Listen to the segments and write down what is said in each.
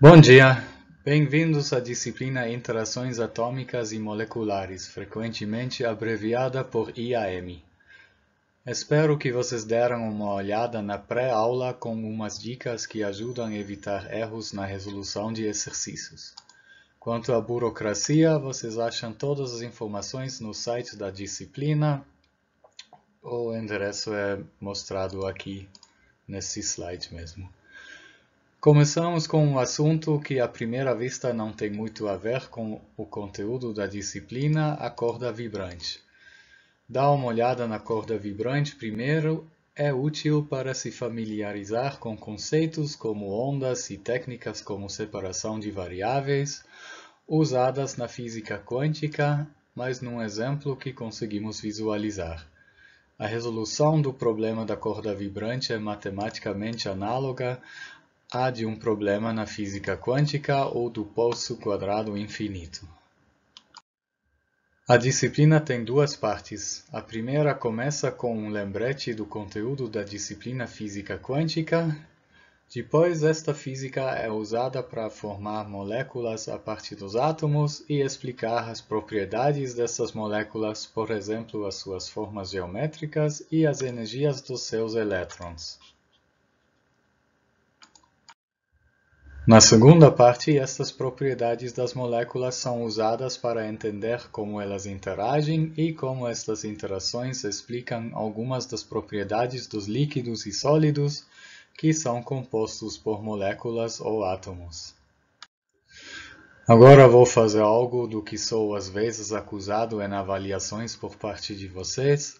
Bom dia! Bem-vindos à disciplina Interações Atômicas e Moleculares, frequentemente abreviada por IAM. Espero que vocês deram uma olhada na pré-aula com umas dicas que ajudam a evitar erros na resolução de exercícios. Quanto à burocracia, vocês acham todas as informações no site da disciplina. O endereço é mostrado aqui nesse slide mesmo. Começamos com um assunto que à primeira vista não tem muito a ver com o conteúdo da disciplina, a corda vibrante. Dá uma olhada na corda vibrante primeiro, é útil para se familiarizar com conceitos como ondas e técnicas como separação de variáveis, usadas na física quântica, mas num exemplo que conseguimos visualizar. A resolução do problema da corda vibrante é matematicamente análoga a de um problema na física quântica ou do poço quadrado infinito. A disciplina tem duas partes. A primeira começa com um lembrete do conteúdo da disciplina física quântica. Depois, esta física é usada para formar moléculas a partir dos átomos e explicar as propriedades dessas moléculas, por exemplo, as suas formas geométricas e as energias dos seus elétrons. Na segunda parte, estas propriedades das moléculas são usadas para entender como elas interagem e como estas interações explicam algumas das propriedades dos líquidos e sólidos que são compostos por moléculas ou átomos. Agora vou fazer algo do que sou às vezes acusado em avaliações por parte de vocês: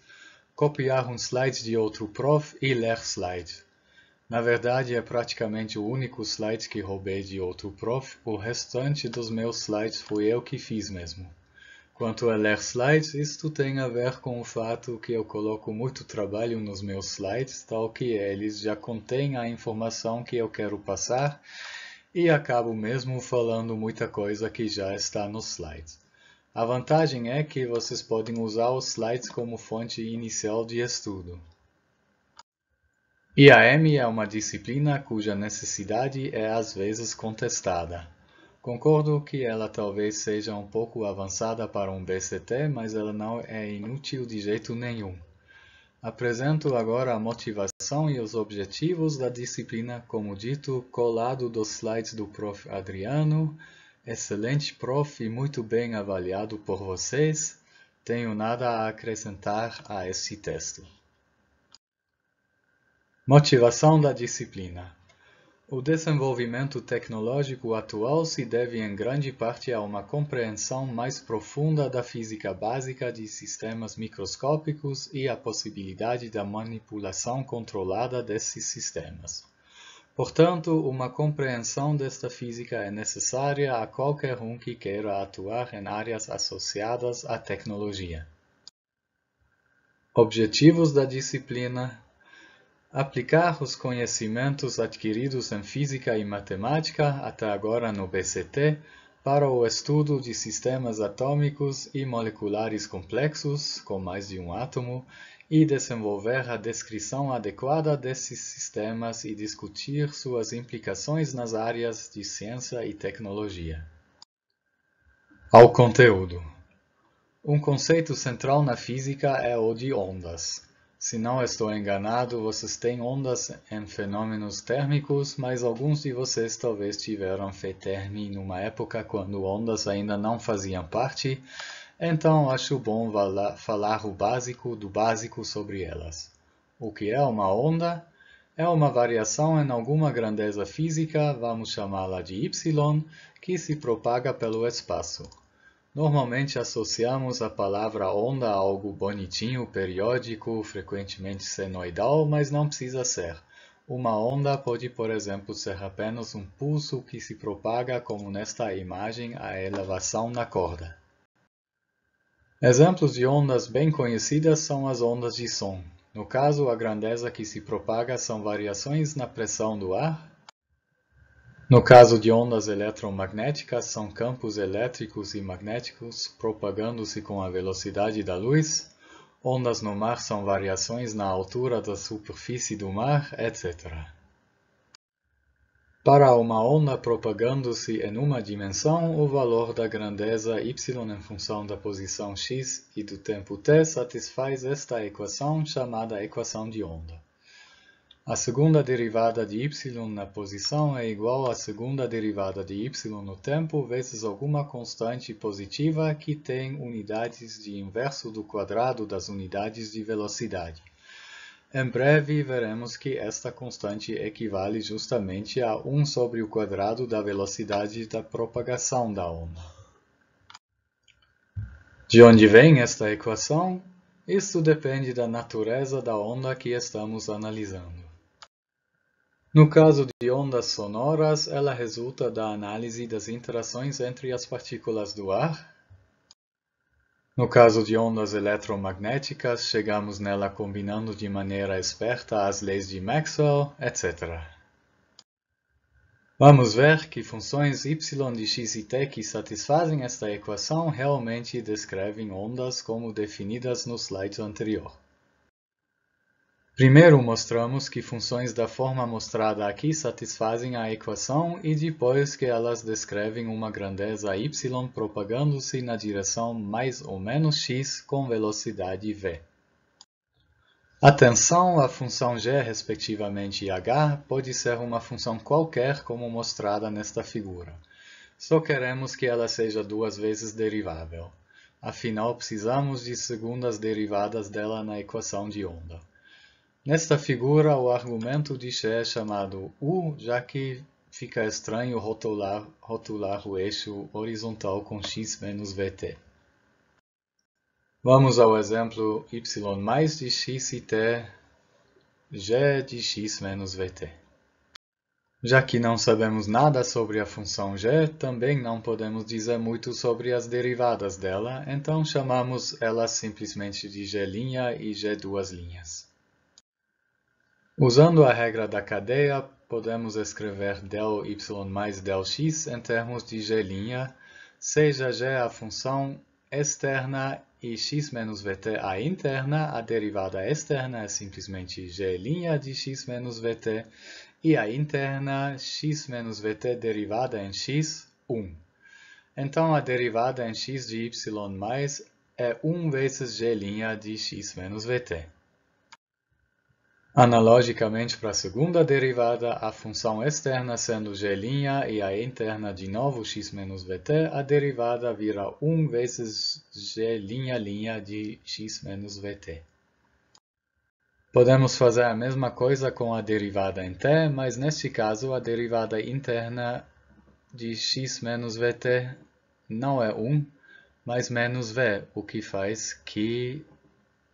copiar um slide de outro prof e ler slide. Na verdade, é praticamente o único slide que roubei de outro prof, o restante dos meus slides fui eu que fiz mesmo. Quanto a ler slides, isto tem a ver com o fato que eu coloco muito trabalho nos meus slides, tal que eles já contêm a informação que eu quero passar e acabo mesmo falando muita coisa que já está nos slides. A vantagem é que vocês podem usar os slides como fonte inicial de estudo. IAM é uma disciplina cuja necessidade é às vezes contestada. Concordo que ela talvez seja um pouco avançada para um BCT, mas ela não é inútil de jeito nenhum. Apresento agora a motivação e os objetivos da disciplina, como dito, colado dos slides do Prof. Adriano. Excelente prof e muito bem avaliado por vocês. Tenho nada a acrescentar a esse texto. Motivação da disciplina. O desenvolvimento tecnológico atual se deve em grande parte a uma compreensão mais profunda da física básica de sistemas microscópicos e a possibilidade da manipulação controlada desses sistemas. Portanto, uma compreensão desta física é necessária a qualquer um que queira atuar em áreas associadas à tecnologia. Objetivos da disciplina. Aplicar os conhecimentos adquiridos em física e matemática até agora no BCT para o estudo de sistemas atômicos e moleculares complexos, com mais de um átomo, e desenvolver a descrição adequada desses sistemas e discutir suas implicações nas áreas de ciência e tecnologia. Ao conteúdo. Um conceito central na física é o de ondas. Se não estou enganado, vocês têm ondas em fenômenos térmicos, mas alguns de vocês talvez tiveram FETERM numa época quando ondas ainda não faziam parte, então acho bom falar o básico do básico sobre elas. O que é uma onda? É uma variação em alguma grandeza física, vamos chamá-la de Y, que se propaga pelo espaço. Normalmente associamos a palavra onda a algo bonitinho, periódico, frequentemente senoidal, mas não precisa ser. Uma onda pode, por exemplo, ser apenas um pulso que se propaga, como nesta imagem, a elevação na corda. Exemplos de ondas bem conhecidas são as ondas de som. No caso, a grandeza que se propaga são variações na pressão do ar. No caso de ondas eletromagnéticas, são campos elétricos e magnéticos propagando-se com a velocidade da luz. Ondas no mar são variações na altura da superfície do mar, etc. Para uma onda propagando-se em uma dimensão, o valor da grandeza y em função da posição x e do tempo t satisfaz esta equação chamada equação de onda. A segunda derivada de y na posição é igual à segunda derivada de y no tempo vezes alguma constante positiva que tem unidades de inverso do quadrado das unidades de velocidade. Em breve veremos que esta constante equivale justamente a 1 sobre o quadrado da velocidade da propagação da onda. De onde vem esta equação? Isto depende da natureza da onda que estamos analisando. No caso de ondas sonoras, ela resulta da análise das interações entre as partículas do ar. No caso de ondas eletromagnéticas, chegamos nela combinando de maneira esperta as leis de Maxwell, etc. Vamos ver que funções y de x e t que satisfazem esta equação realmente descrevem ondas como definidas no slide anterior. Primeiro mostramos que funções da forma mostrada aqui satisfazem a equação e depois que elas descrevem uma grandeza y propagando-se na direção mais ou menos x com velocidade v. Atenção, a função g, respectivamente h, pode ser uma função qualquer como mostrada nesta figura. Só queremos que ela seja duas vezes derivável. Afinal, precisamos de segundas derivadas dela na equação de onda. Nesta figura, o argumento de x é chamado u, já que fica estranho rotular o eixo horizontal com x menos vt. Vamos ao exemplo y mais de x e t, g de x menos vt. Já que não sabemos nada sobre a função g, também não podemos dizer muito sobre as derivadas dela, então chamamos elas simplesmente de g' e g duas linhas. Usando a regra da cadeia, podemos escrever del y mais del x em termos de g', seja g a função externa e x menos vt a interna, a derivada externa é simplesmente g' de x menos vt, e a interna x menos vt derivada em x, 1. Então a derivada em x de y mais é 1 vezes g' de x menos vt. Analogicamente para a segunda derivada, a função externa sendo g' e a interna de novo x menos vt, a derivada vira 1 vezes g' de x menos vt. Podemos fazer a mesma coisa com a derivada em t, mas neste caso a derivada interna de x menos vt não é 1, mas menos v, o que faz que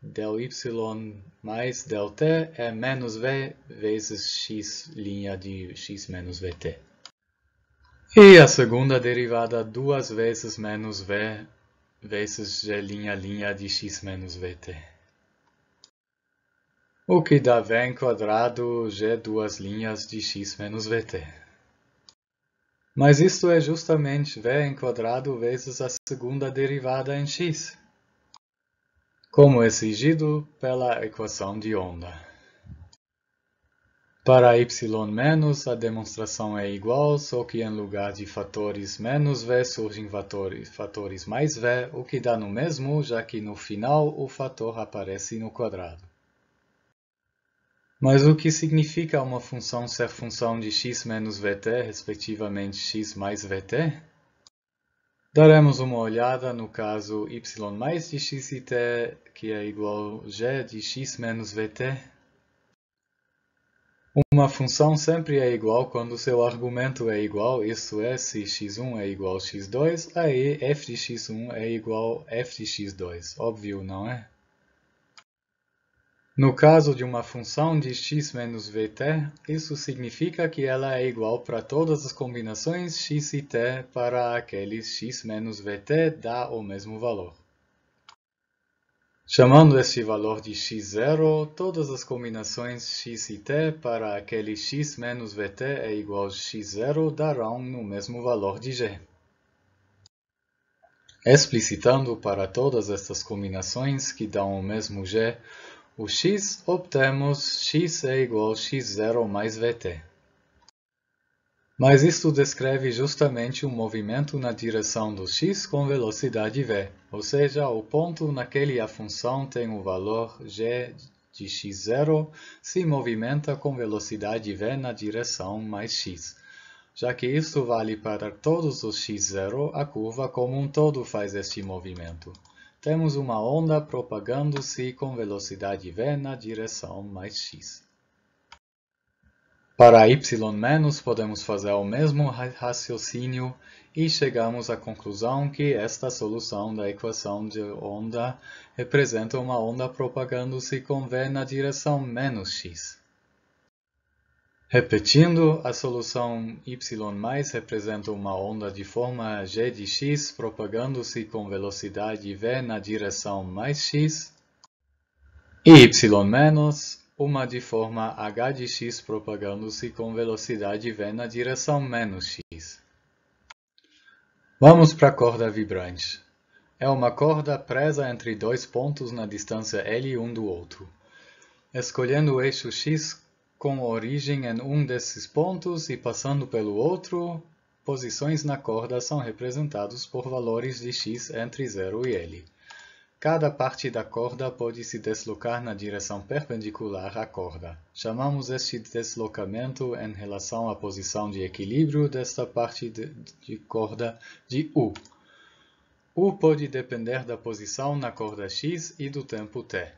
del y mais del t é menos v vezes x' de x menos vt. E a segunda derivada duas vezes menos v vezes g' de x menos vt. O que dá v em quadrado g duas linhas de x menos vt. Mas isto é justamente v em quadrado vezes a segunda derivada em x, como exigido pela equação de onda. Para y menos, a demonstração é igual, só que em lugar de fatores menos v surgem fatores mais v, o que dá no mesmo, já que no final o fator aparece no quadrado. Mas o que significa uma função ser função de x menos vt, respectivamente x mais vt? Daremos uma olhada no caso y mais de x e t, que é igual a g de x menos vt. Uma função sempre é igual quando seu argumento é igual, isto é, se x1 é igual a x2, aí f de x1 é igual a f de x2. Óbvio, não é? No caso de uma função de x menos vt, isso significa que ela é igual para todas as combinações x e t para aqueles x menos vt dá o mesmo valor. Chamando este valor de x0, todas as combinações x e t para aquele x menos vt é igual a x0 darão no mesmo valor de g. Explicitando para todas estas combinações que dão o mesmo g, o x, obtemos x é igual a x0 mais vt. Mas isto descreve justamente um movimento na direção do x com velocidade v, ou seja, o ponto naquele a função tem o valor g de x0 se movimenta com velocidade v na direção mais x. Já que isto vale para todos os x0, a curva como um todo faz este movimento. Temos uma onda propagando-se com velocidade v na direção mais x. Para y-, podemos fazer o mesmo raciocínio e chegamos à conclusão que esta solução da equação de onda representa uma onda propagando-se com v na direção menos x. Repetindo, a solução y+ representa uma onda de forma g de x propagando-se com velocidade v na direção mais x, e y- uma de forma h de x propagando-se com velocidade v na direção menos x. Vamos para a corda vibrante. É uma corda presa entre dois pontos na distância L um do outro. Escolhendo o eixo x com origem em um desses pontos e passando pelo outro, posições na corda são representadas por valores de x entre 0 e L. Cada parte da corda pode se deslocar na direção perpendicular à corda. Chamamos este deslocamento em relação à posição de equilíbrio desta parte de corda de U. U pode depender da posição na corda x e do tempo t.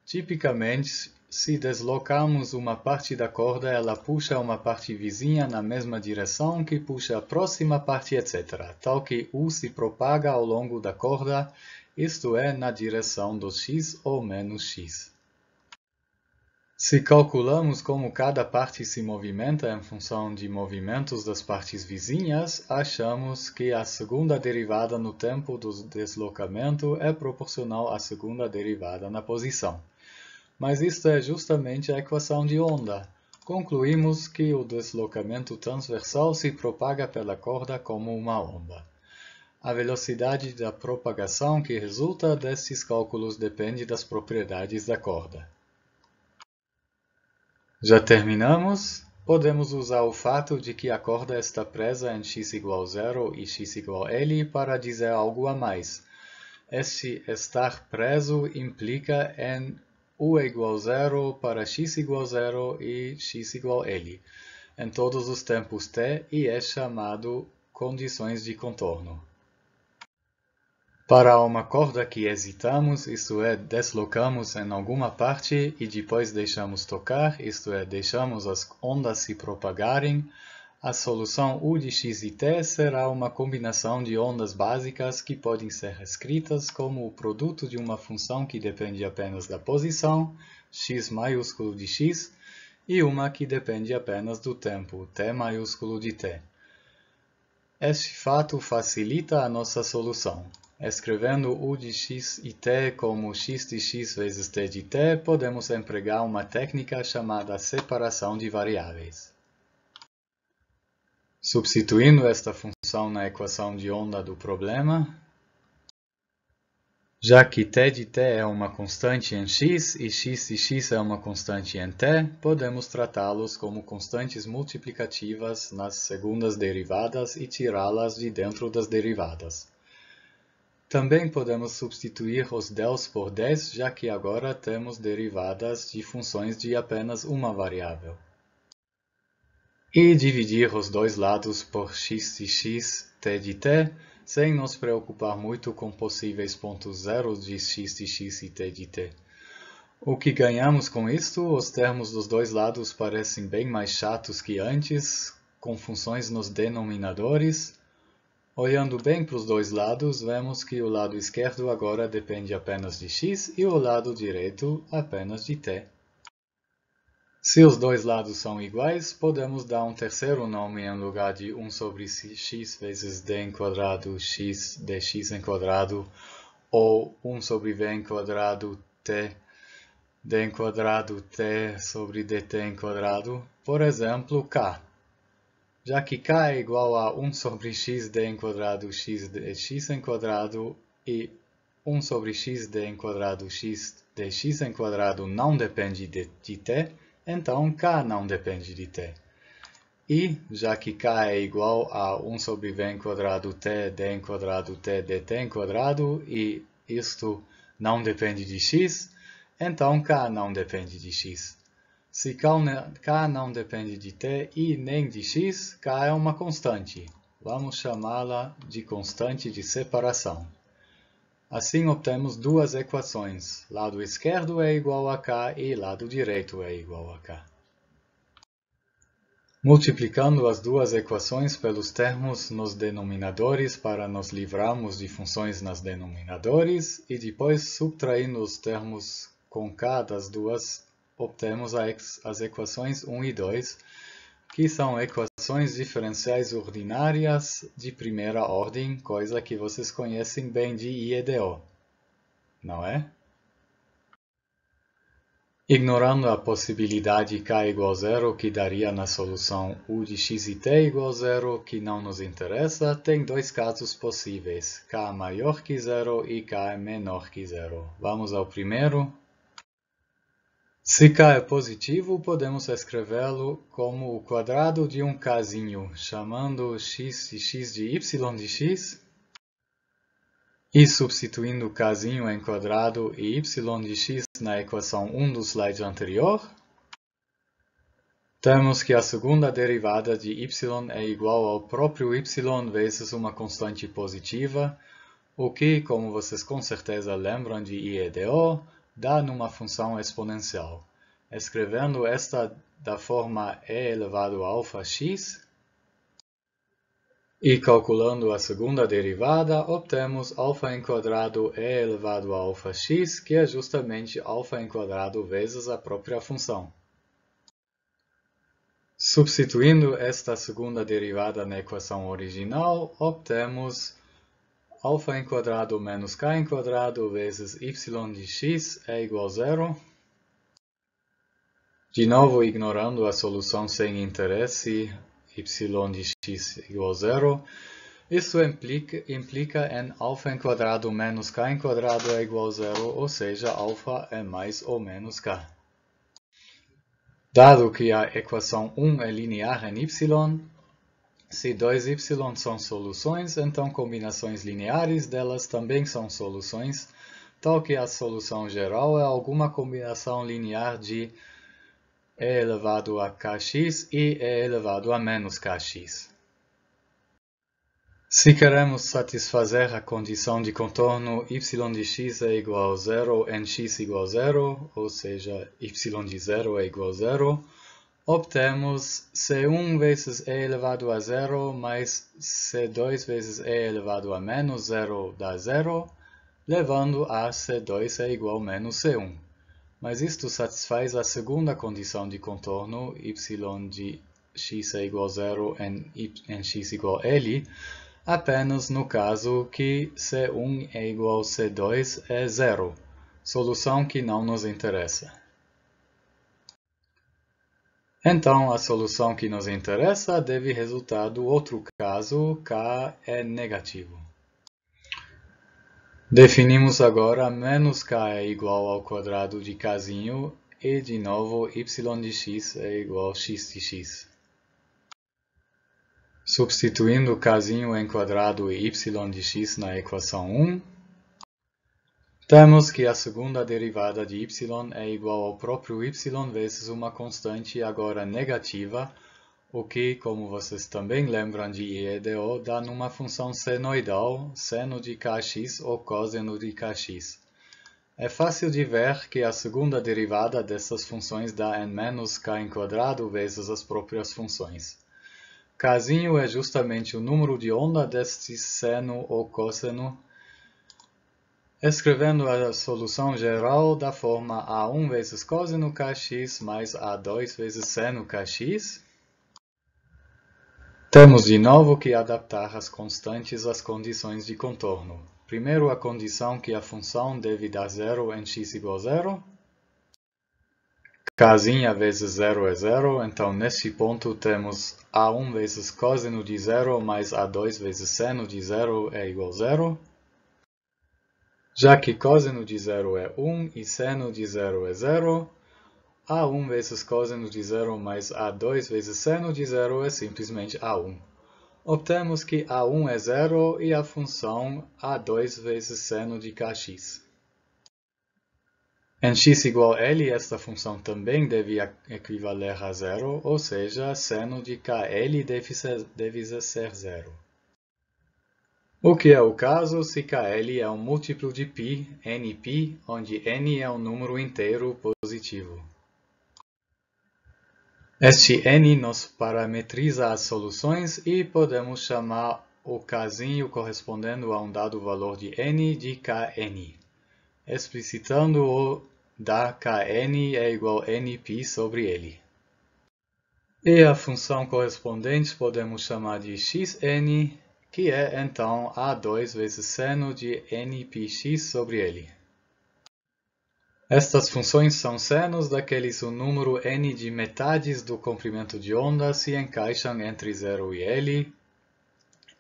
Tipicamente, se deslocamos uma parte da corda, ela puxa uma parte vizinha na mesma direção que puxa a próxima parte, etc., tal que U se propaga ao longo da corda, isto é, na direção do x ou menos x. Se calculamos como cada parte se movimenta em função de movimentos das partes vizinhas, achamos que a segunda derivada no tempo do deslocamento é proporcional à segunda derivada na posição. Mas isto é justamente a equação de onda. Concluímos que o deslocamento transversal se propaga pela corda como uma onda. A velocidade da propagação que resulta destes cálculos depende das propriedades da corda. Já terminamos? Podemos usar o fato de que a corda está presa em x igual 0 e x igual L para dizer algo a mais. Este estar preso implica em U é igual a 0 para x igual a 0 e x igual a L, em todos os tempos t, e é chamado condições de contorno. Para uma corda que hesitamos, isto é, deslocamos em alguma parte e depois deixamos tocar, isto é, deixamos as ondas se propagarem, a solução U de x e t será uma combinação de ondas básicas que podem ser escritas como o produto de uma função que depende apenas da posição, x maiúsculo de x, e uma que depende apenas do tempo, t maiúsculo de t. Este fato facilita a nossa solução. Escrevendo U de x e t como x de x vezes t de t, podemos empregar uma técnica chamada separação de variáveis. Substituindo esta função na equação de onda do problema, já que t de t é uma constante em x e x de x é uma constante em t, podemos tratá-los como constantes multiplicativas nas segundas derivadas e tirá-las de dentro das derivadas. Também podemos substituir os dels por des, já que agora temos derivadas de funções de apenas uma variável. E dividir os dois lados por x de x, t de t, sem nos preocupar muito com possíveis pontos zeros de x de x e t de t. O que ganhamos com isto? Os termos dos dois lados parecem bem mais chatos que antes, com funções nos denominadores. Olhando bem para os dois lados, vemos que o lado esquerdo agora depende apenas de x e o lado direito apenas de t. Se os dois lados são iguais, podemos dar um terceiro nome em lugar de 1 sobre x vezes d em quadrado x dx em quadrado, ou 1 sobre v em quadrado t d em quadrado t sobre dt em quadrado, por exemplo, k. Já que k é igual a 1 sobre x d em quadrado x dx em quadrado e 1 sobre x d em quadrado x dx em quadrado não depende de t, então k não depende de t. E, já que k é igual a 1 sobre v quadrado t d quadrado t dt quadrado, e isto não depende de x, então k não depende de x. Se k não depende de t e nem de x, k é uma constante. Vamos chamá-la de constante de separação. Assim obtemos duas equações. Lado esquerdo é igual a k e lado direito é igual a k. Multiplicando as duas equações pelos termos nos denominadores para nos livrarmos de funções nas denominadores e depois subtraindo os termos com k das duas, obtemos as equações 1 e 2, que são equações diferenciais ordinárias de primeira ordem, coisa que vocês conhecem bem de IEDO, não é? Ignorando a possibilidade k igual zero, que daria na solução u de x e t igual zero, que não nos interessa, tem dois casos possíveis, k maior que zero e k menor que zero. Vamos ao primeiro. Se k é positivo, podemos escrevê-lo como o quadrado de um kzinho, chamando x de y de x, e substituindo kzinho em quadrado e y de x na equação 1 do slide anterior, temos que a segunda derivada de y é igual ao próprio y vezes uma constante positiva, o que, como vocês com certeza lembram de IEDO, dá numa função exponencial. Escrevendo esta da forma e elevado a alfa x, e calculando a segunda derivada, obtemos alfa enquadrado e elevado a alfa x, que é justamente alfa enquadrado vezes a própria função. Substituindo esta segunda derivada na equação original, obtemos alfa enquadrado menos k enquadrado vezes y de x é igual a zero. De novo, ignorando a solução sem interesse, y de x igual a zero. Isso implica em alfa enquadrado menos k enquadrado é igual a zero, ou seja, alfa é mais ou menos k. Dado que a equação 1 é linear em y, se 2y são soluções, então combinações lineares delas também são soluções, tal que a solução geral é alguma combinação linear de e elevado a kx e e elevado a menos kx. Se queremos satisfazer a condição de contorno y de x é igual a zero em x igual a zero, ou seja, y de zero é igual a zero, obtemos C1 vezes e elevado a zero mais C2 vezes e elevado a menos zero dá zero, levando a C2 é igual a menos C1. Mas isto satisfaz a segunda condição de contorno, y de x é igual a zero em x igual a L, apenas no caso que C1 é igual a C2 é zero, solução que não nos interessa. Então, a solução que nos interessa deve resultar do outro caso, k é negativo. Definimos agora menos k é igual ao quadrado de kzinho e, de novo, y de x é igual a x de x. Substituindo kzinho em quadrado e y de x na equação 1, temos que a segunda derivada de y é igual ao próprio y vezes uma constante agora negativa, o que, como vocês também lembram de IEDO, dá numa função senoidal, seno de kx ou cosseno de kx. É fácil de ver que a segunda derivada dessas funções dá em menos k em quadrado vezes as próprias funções. Kzinho é justamente o número de onda deste seno ou cosseno. Escrevendo a solução geral da forma A1 vezes cosseno kx mais A2 vezes seno kx, temos de novo que adaptar as constantes às condições de contorno. Primeiro, a condição que a função deve dar zero em x igual a zero. Kzinha vezes zero é zero, então neste ponto temos A1 vezes cosseno de zero mais A2 vezes seno de zero é igual a zero. Já que cosseno de zero é 1 e seno de zero é zero, A1 vezes cosseno de zero mais A2 vezes seno de zero é simplesmente A1. Obtemos que A1 é zero e a função A2 vezes seno de kx. Em x igual L, esta função também deve equivaler a zero, ou seja, seno de KL deve ser zero. O que é o caso se KL é um múltiplo de π, nπ, onde n é um número inteiro positivo. Este n nos parametriza as soluções e podemos chamar o casinho correspondendo a um dado valor de n de Kn. Explicitando-o, da Kn é igual a nπ sobre L. E a função correspondente podemos chamar de xn, que é então A2 vezes seno de nπx sobre L. Estas funções são senos daqueles o número n de metades do comprimento de onda se encaixam entre 0 e L.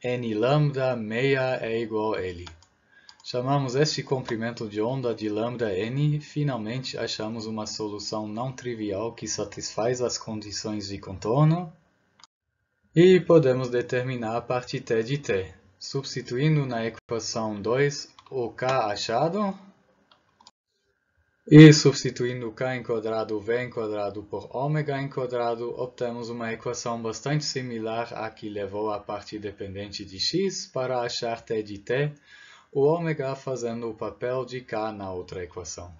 N lambda meia é igual a L. Chamamos este comprimento de onda de lambda n e finalmente achamos uma solução não trivial que satisfaz as condições de contorno. E podemos determinar a parte t de t, substituindo na equação 2 o k achado e substituindo k enquadrado v enquadrado por ômega enquadrado, obtemos uma equação bastante similar à que levou a parte dependente de x para achar t de t, o ômega fazendo o papel de k na outra equação.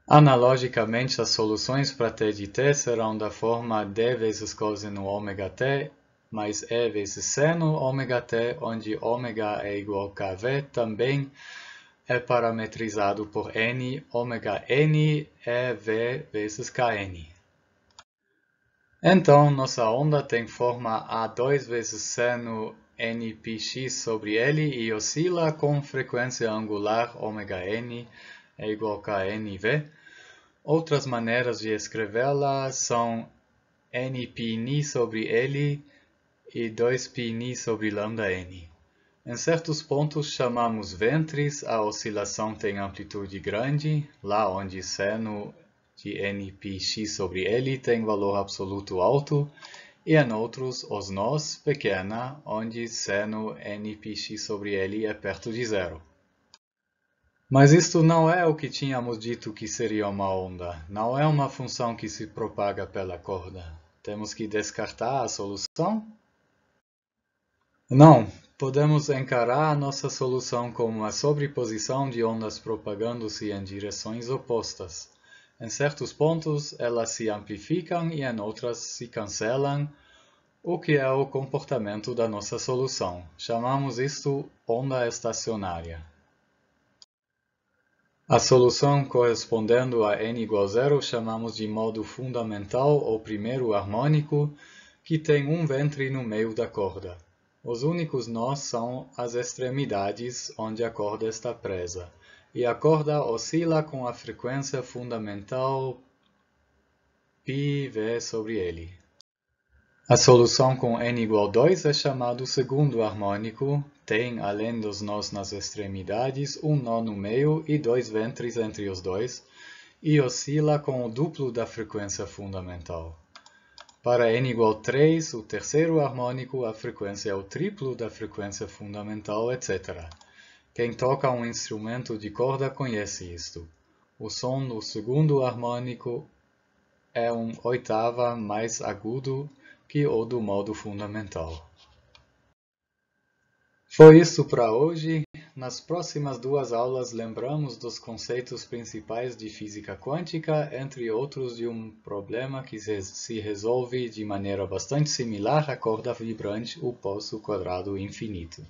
Analogicamente, as soluções para t de t serão da forma d vezes cosseno ômega t mais e vezes seno ômega t, onde ômega é igual a kv, também é parametrizado por n, ômega n é v vezes kn. Então, nossa onda tem forma A2 vezes seno nπx sobre L e oscila com frequência angular ômega n é igual a knv. Outras maneiras de escrevê-la são nπn sobre L e 2πn sobre lambda n. Em certos pontos chamamos ventres, a oscilação tem amplitude grande, lá onde seno de nπx sobre L tem valor absoluto alto, e em outros, os nós, pequena, onde seno nπx sobre L é perto de zero. Mas isto não é o que tínhamos dito que seria uma onda. Não é uma função que se propaga pela corda. Temos que descartar a solução? Não. Podemos encarar a nossa solução como uma sobreposição de ondas propagando-se em direções opostas. Em certos pontos, elas se amplificam e em outras se cancelam, o que é o comportamento da nossa solução. Chamamos isto onda estacionária. A solução correspondendo a n igual a zero chamamos de modo fundamental ou primeiro harmônico, que tem um ventre no meio da corda. Os únicos nós são as extremidades onde a corda está presa, e a corda oscila com a frequência fundamental πv sobre L. A solução com n igual a 2 é chamado segundo harmônico, tem, além dos nós nas extremidades, um nó no meio e dois ventres entre os dois, e oscila com o duplo da frequência fundamental. Para n igual a 3, o terceiro harmônico, a frequência é o triplo da frequência fundamental, etc. Quem toca um instrumento de corda conhece isto. O som do segundo harmônico é uma oitava mais agudo que o do modo fundamental. Foi isso para hoje. Nas próximas duas aulas lembramos dos conceitos principais de física quântica, entre outros de um problema que se resolve de maneira bastante similar à corda vibrante, o poço quadrado infinito.